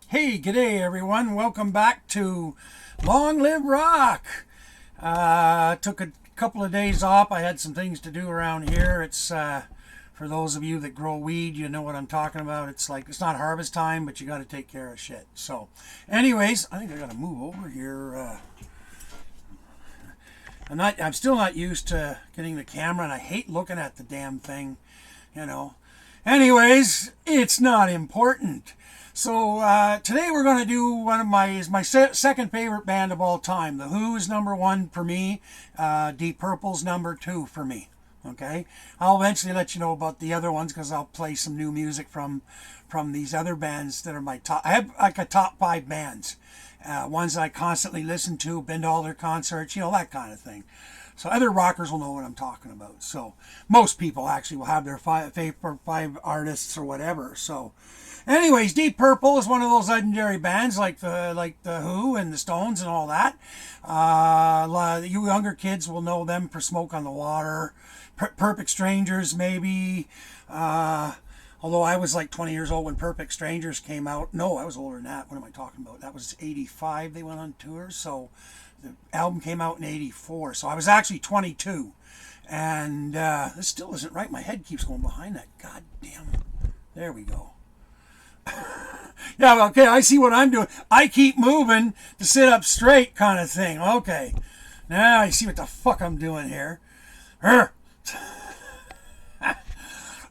Hey, g'day everyone. Welcome back to Long Live Rock. Took a couple of days off. I had some things to do around here. It's for those of you that grow weed, you know what I'm talking about. It's like it's not harvest time, but you got to take care of shit. So, anyways, I think I got to move over here. I'm still not used to getting the camera, and I hate looking at the damn thing. Anyways, it's not important. So today we're going to do one of my second favorite band of all time. The Who is number one for me. Deep Purple's number two for me. Okay, I'll eventually let you know about the other ones because I'll play some new music from these other bands that are my top. I have like a top 5 bands, ones that I constantly listen to, been to all their concerts, that kind of thing. So other rockers will know what I'm talking about. So most people actually will have their favorite 5 artists or whatever. So. Anyways, Deep Purple is one of those legendary bands like the Who and the Stones and all that. You younger kids will know them for Smoke on the Water, Perfect Strangers maybe. Although I was like 20 years old when Perfect Strangers came out. No, I was older than that. What am I talking about? That was 85 they went on tour. So the album came out in 84. So I was actually 22. And this still isn't right. My head keeps going behind that. God damn. There we go. Yeah, okay, I see what I'm doing. I keep moving to sit up straight kind of thing. Okay. Now I see what the fuck I'm doing here.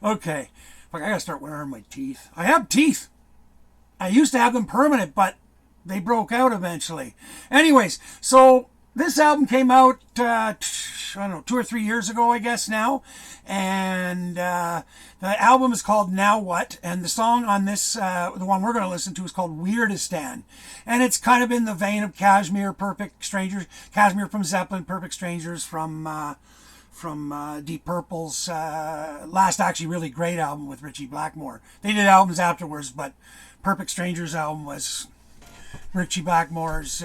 Okay. Fuck, I gotta start wearing my teeth. I have teeth. I used to have them permanent, but they broke out eventually. Anyways, so this album came out, I don't know, 2 or 3 years ago, I guess now. And the album is called Now What? And the song on this, the one we're going to listen to, is called Weirdistan. And it's kind of in the vein of Kashmir, Perfect Strangers, Kashmir from Zeppelin, Perfect Strangers from Deep Purple's last actually really great album with Ritchie Blackmore. They did albums afterwards, but Perfect Strangers album was Ritchie Blackmore's...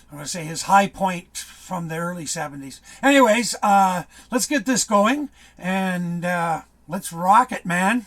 I'm going to say his high point from the early 70s. Anyways, let's get this going and let's rock it, man.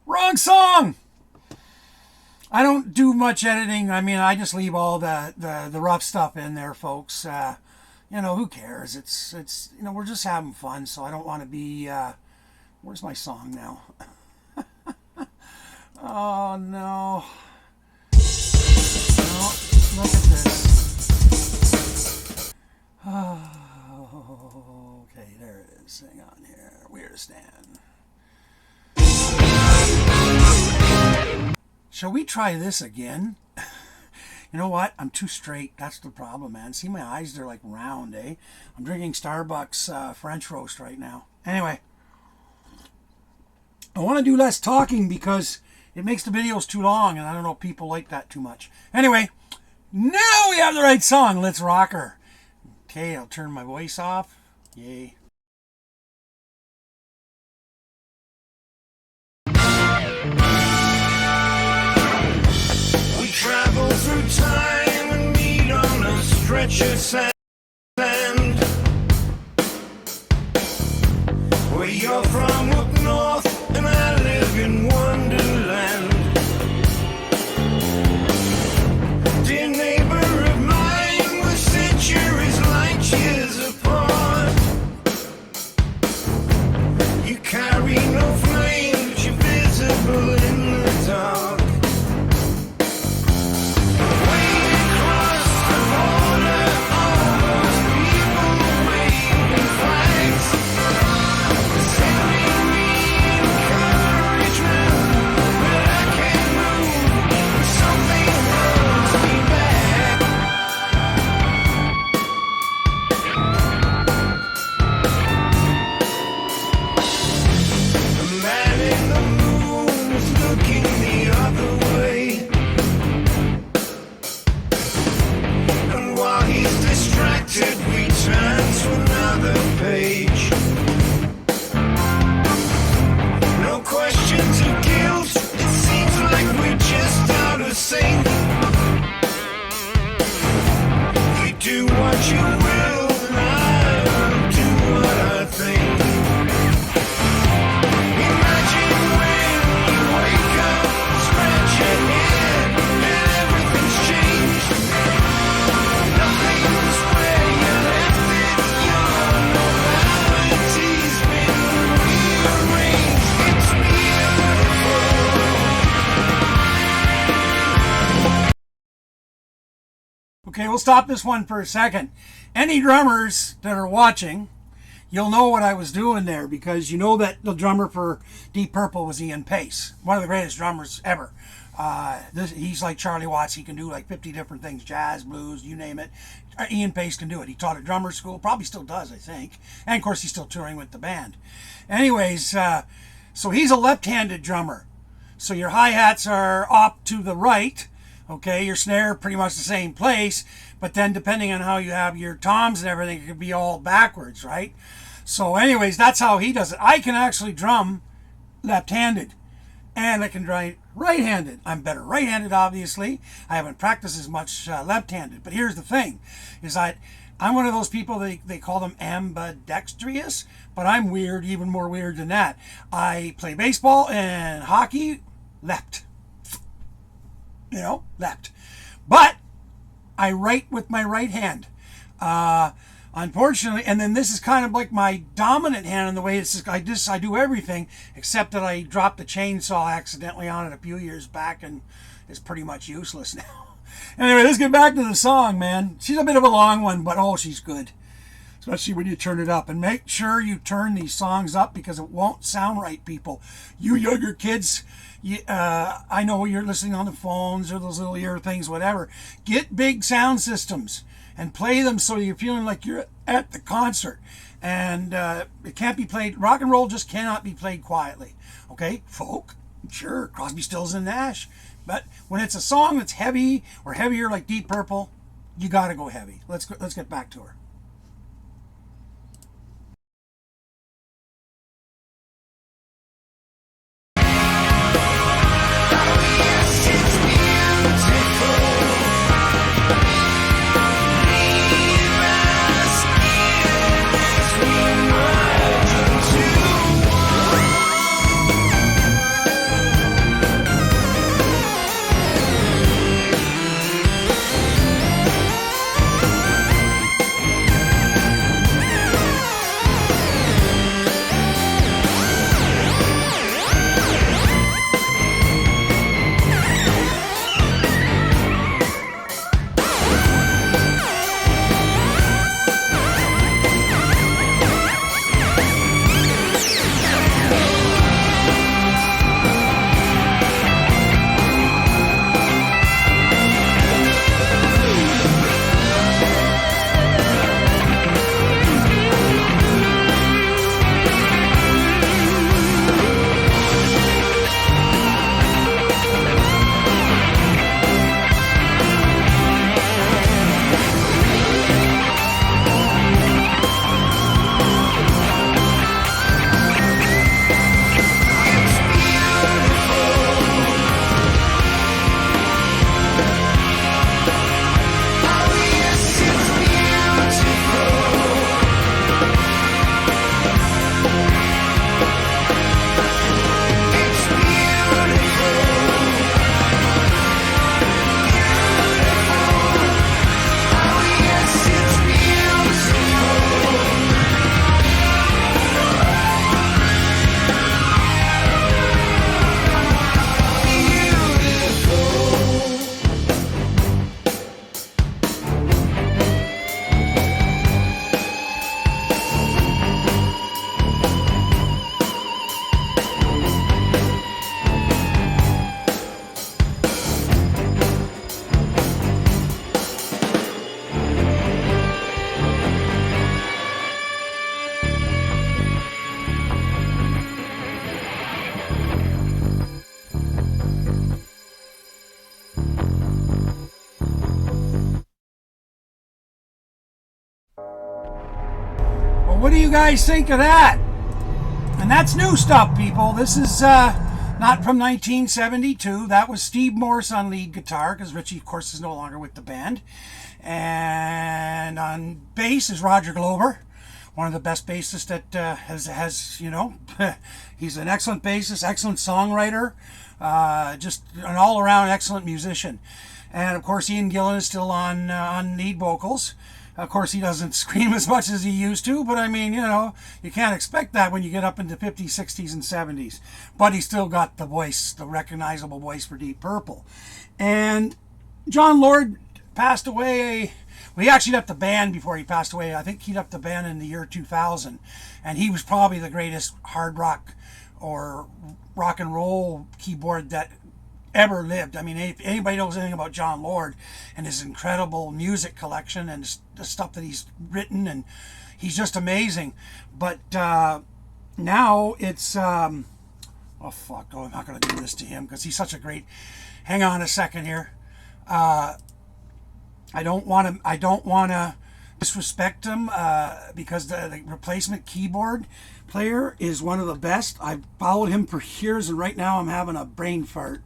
Wrong song! I don't do much editing. I mean, I just leave all the rough stuff in there, folks. Who cares? It's we're just having fun, so I don't want to be... where's my song now? Oh, no. No, look at this. Oh, okay, there it is. Hang on here. Weirdistan. Shall we try this again? You know what? I'm too straight. That's the problem, man. See, my eyes, they're like round, eh? I'm drinking Starbucks French roast right now. Anyway, I want to do less talking because it makes the videos too long, and I don't know if people like that too much. Anyway, now we have the right song. Let's rock her. Okay, I'll turn my voice off. Yay. Travel through time and meet on a stretch of sand. Where you're from up north and I live in Wonderland. Dear neighbor of mine, we're centuries light years apart. You carry no flame, but you're visible in the dark. Send me Okay, we'll stop this one for a second. Any drummers that are watching, you'll know what I was doing there, because you know that the drummer for Deep Purple was Ian Pace, one of the greatest drummers ever. He's like Charlie Watts. He can do like 50 different things, jazz, blues, you name it. Ian Pace can do it. He taught at drummer school, probably still does, I think. And of course, he's still touring with the band. Anyways, so he's a left-handed drummer. So your hi-hats are up to the right. Okay, your snare pretty much the same place, but then depending on how you have your toms and everything, it could be all backwards, right? So anyways, that's how he does it. I can actually drum left-handed, and I can drum right-handed. I'm better right-handed, obviously. I haven't practiced as much left-handed, but here's the thing, is that I'm one of those people, they call them ambidextrous, but I'm weird, even more weird than that. I play baseball and hockey left. Left. But I write with my right hand. Unfortunately, and then this is kind of like my dominant hand in the way I do everything, except that I dropped the chainsaw accidentally on it a few years back, and it's pretty much useless now. Anyway, let's get back to the song, man. She's a bit of a long one, but oh, she's good. Especially when you turn it up. And make sure you turn these songs up, because it won't sound right, people. You younger kids, I know you're listening on the phones or those little ear things, whatever. Get big sound systems and play them so you're feeling like you're at the concert. And it can't be played, rock and roll just cannot be played quietly. Okay, folk, sure, Crosby, Stills and Nash. But when it's a song that's heavy or heavier like Deep Purple, you got to go heavy. Let's get back to her. What do you guys think of that? And that's new stuff, people. This is not from 1972. That was Steve Morse on lead guitar, because Richie, of course, is no longer with the band. And on bass is Roger Glover, one of the best bassists that has he's an excellent bassist, excellent songwriter, just an all-around excellent musician. And of course, Ian Gillan is still on lead vocals. Of course, he doesn't scream as much as he used to, but I mean, you can't expect that when you get up into 50s, 60s, and 70s. But he's still got the voice, the recognizable voice for Deep Purple. And John Lord passed away. Well, he actually left the band before he passed away. I think he left the band in the year 2000. And he was probably the greatest hard rock or rock and roll keyboard that ever lived. I mean, if anybody knows anything about John Lord and his incredible music collection and the stuff that he's written, and he's just amazing. But now it's oh fuck, oh, I'm not going to do this to him because he's such a great. Hang on a second here. I don't want to disrespect him because the replacement keyboard player is one of the best. I've followed him for years, and right now I'm having a brain fart.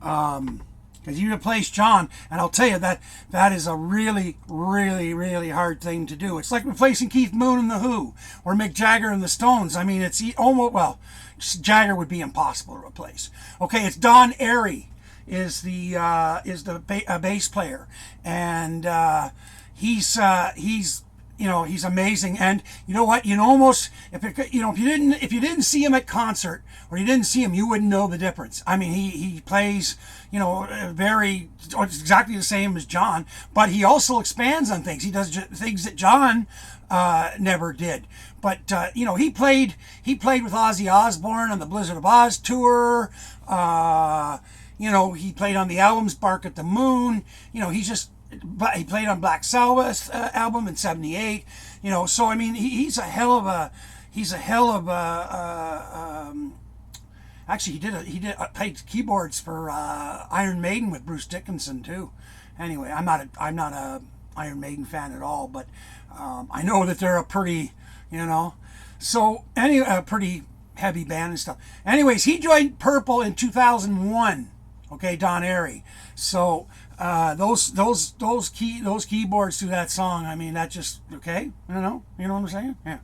Because you replace John, and I'll tell you that is a really, really, really hard thing to do. It's like replacing Keith Moon and the Who, or Mick Jagger and the Stones. I mean, it's almost, well, Jagger would be impossible to replace. Okay, it's Don Airey is the bass player, and he's he's amazing. And you know what? You know, almost if you didn't see him at concert, or you didn't see him, you wouldn't know the difference. I mean, he plays exactly the same as John, but he also expands on things. He does things that John never did. But he played with Ozzy Osbourne on the Blizzard of Oz tour. He played on the albums Bark at the Moon. He played on Black Sabbath album in '78. So I mean, he's a hell of a. Actually, he played keyboards for Iron Maiden with Bruce Dickinson too. Anyway, I'm not a Iron Maiden fan at all, but I know that they're a pretty, pretty heavy band and stuff. Anyways, he joined Purple in 2001. Okay, Don Airey. So those keyboards to that song. I mean, that just okay. You know what I'm saying? Yeah.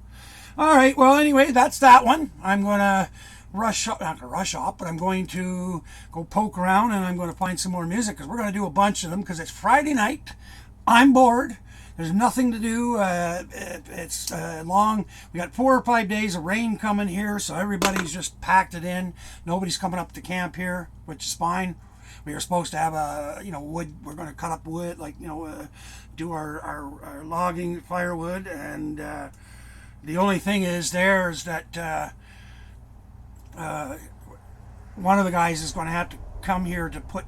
All right. Well, anyway, that's that one. I'm gonna not gonna rush off, but I'm going to go poke around and I'm going to find some more music because we're going to do a bunch of them because it's Friday night. I'm bored. There's nothing to do. It's long. We got 4 or 5 days of rain coming here, so everybody's just packed it in. Nobody's coming up to camp here, which is fine. We were supposed to have wood. We're going to cut up wood, do our logging firewood, and the only thing is that one of the guys is going to have to come here to put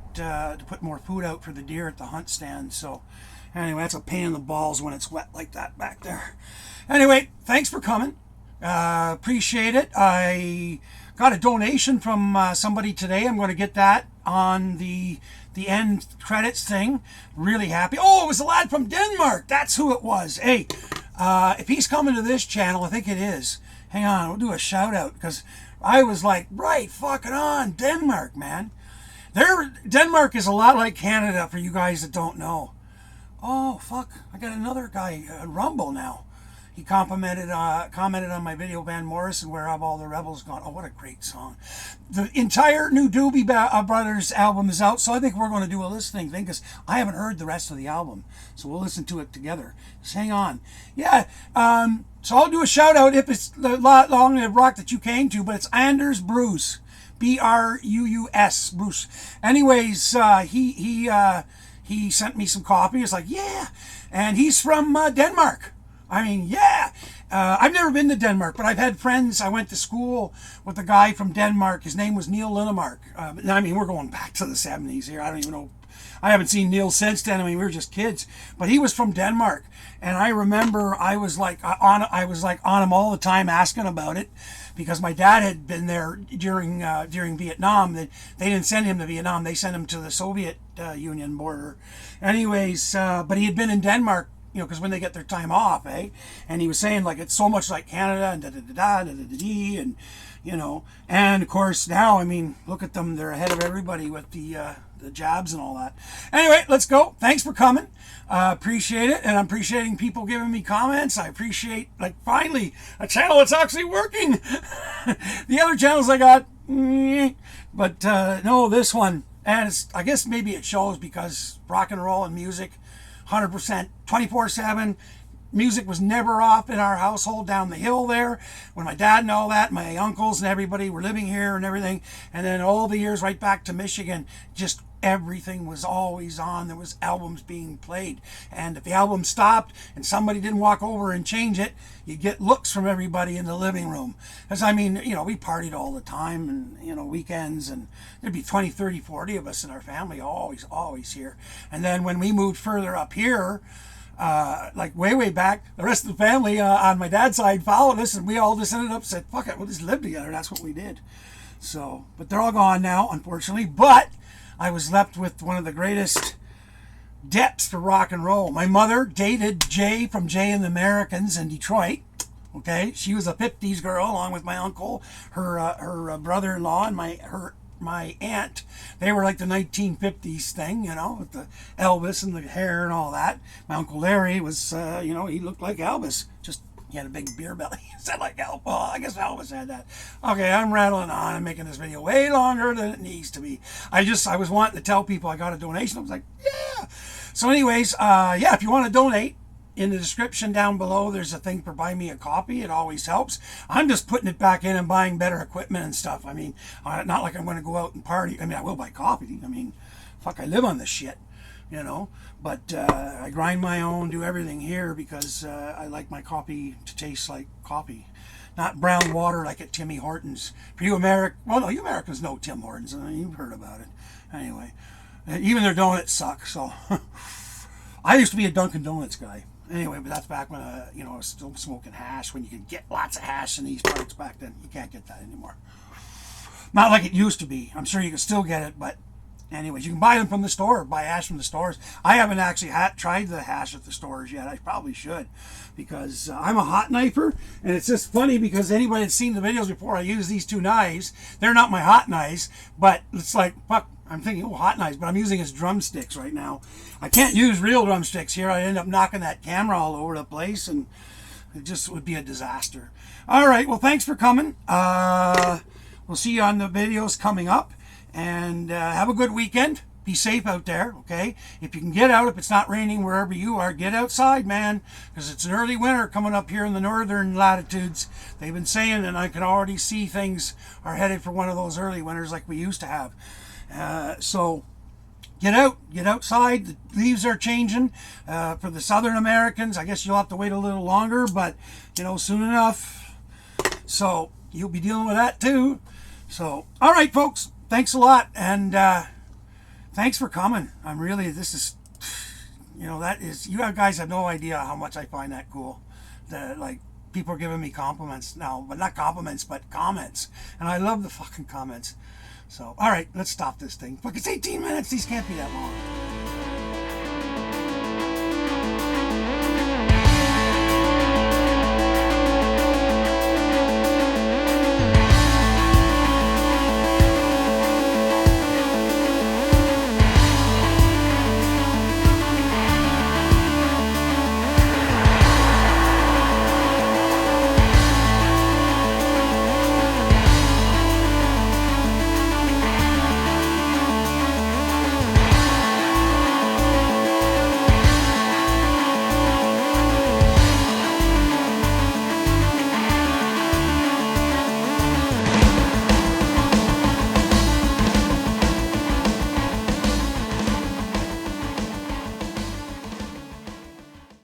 more food out for the deer at the hunt stand. So anyway, that's a pain in the balls when it's wet like that back there. Anyway, thanks for coming. Appreciate it. I got a donation from somebody today. I'm going to get that on the end credits thing. Really happy. Oh, it was a lad from Denmark. That's who it was. Hey, if he's coming to this channel, I think it is. Hang on, we'll do a shout out because I was like, right, fucking on, Denmark, man. Denmark is a lot like Canada for you guys that don't know. Oh, fuck, I got another guy, Rumble now. He commented on my video, Van Morrison, Where Have All the Rebels Gone? Oh, what a great song. The entire new Doobie Brothers album is out, so I think we're going to do a listening thing because I haven't heard the rest of the album. So we'll listen to it together. Just hang on. Yeah, so I'll do a shout out if it's the long live rock that you came to, but it's Anders Bruce. Bruus, Bruce. Anyways, he sent me some coffee. It's like, yeah. And he's from Denmark. I mean, yeah. I've never been to Denmark, but I've had friends. I went to school with a guy from Denmark. His name was Neil Linnemark. I mean, we're going back to the 70s here. I don't even know. I haven't seen Neil since then. I mean, we were just kids. But he was from Denmark. And I remember I was like on him all the time asking about it because my dad had been there during Vietnam. They didn't send him to Vietnam. They sent him to the Soviet Union border. Anyways, but he had been in Denmark, because when they get their time off, eh? And he was saying, like, it's so much like Canada and da-da-da-da-da-da-dee, and, and, of course, now, I mean, look at them. They're ahead of everybody with the jabs and all that. Anyway, let's go. Thanks for coming. Appreciate it, and I'm appreciating people giving me comments. I appreciate, finally, a channel that's actually working. The other channels I got, but, no, this one, and I guess maybe it shows because rock and roll and music, 100%, 24/7, music was never off in our household down the hill there when my dad and all that, my uncles and everybody were living here and everything. And then all the years right back to Michigan, just everything was always on. There was albums being played, and if the album stopped and somebody didn't walk over and change it, you'd get looks from everybody in the living room. Because I mean, you know, we partied all the time, and you know, weekends, and there'd be 20, 30, 40 of us in our family, always here. And then when we moved further up here, like way back, the rest of the family on my dad's side followed us, and we all just ended up said, fuck it, we'll just live together. That's what we did. So, but they're all gone now, unfortunately. But I was left with one of the greatest depths to rock and roll. My mother dated Jay from Jay and the Americans in Detroit. Okay, she was a 50s girl along with my uncle, her brother-in-law, and my aunt. They were like the 1950s thing, you know, with the Elvis and the hair and all that. My Uncle Larry was, you know, he looked like Elvis. Just, he had a big beer belly. Is that like Elvis? Well, I guess Elvis had that. Okay, I'm rattling on. I'm making this video way longer than it needs to be. I was wanting to tell people I got a donation. I was like, yeah. So anyways, yeah, if you want to donate, in the description down below, there's a thing for buy me a coffee. It always helps. I'm just putting it back in and buying better equipment and stuff. I mean, not like I'm going to go out and party. I mean, I will buy coffee. I mean, fuck, I live on this shit, you know. But I grind my own, do everything here because I like my coffee to taste like coffee. Not brown water like at Timmy Hortons. For you well, no, you Americans know Tim Hortons. I mean, you've heard about it. Anyway, even their donuts suck, so. I used to be a Dunkin' Donuts guy. Anyway, but that's back when, you know, I was still smoking hash, when you could get lots of hash in these parts back then. You can't get that anymore. Not like it used to be. I'm sure you can still get it, but anyways, you can buy them from the store, buy hash from the stores. I haven't actually tried the hash at the stores yet. I probably should, because I'm a hot knifer, and it's just funny because anybody that's seen the videos before, I use these two knives. They're not my hot knives, but it's like, fuck, I'm thinking, oh, hot knives, but I'm using as drumsticks right now. I can't use real drumsticks here. I end up knocking that camera all over the place, and it just would be a disaster. All right, well, thanks for coming. We'll see you on the videos coming up, and have a good weekend. Be safe out there, okay? If you can get out, if it's not raining wherever you are, get outside, man, because it's an early winter coming up here in the northern latitudes. They've been saying, and I can already see things are headed for one of those early winters like we used to have. So get out, get outside. The leaves are changing. For the Southern Americans, I guess you'll have to wait a little longer, but you know, soon enough. So you'll be dealing with that too. So, all right, folks, thanks a lot, and thanks for coming. I'm really, this is, you know, that is, you guys have no idea how much I find that cool. Like, people are giving me compliments now, but not compliments, but comments, and I love the fucking comments. So, all right, let's stop this thing. Fuck, it's 18 minutes. These can't be that long.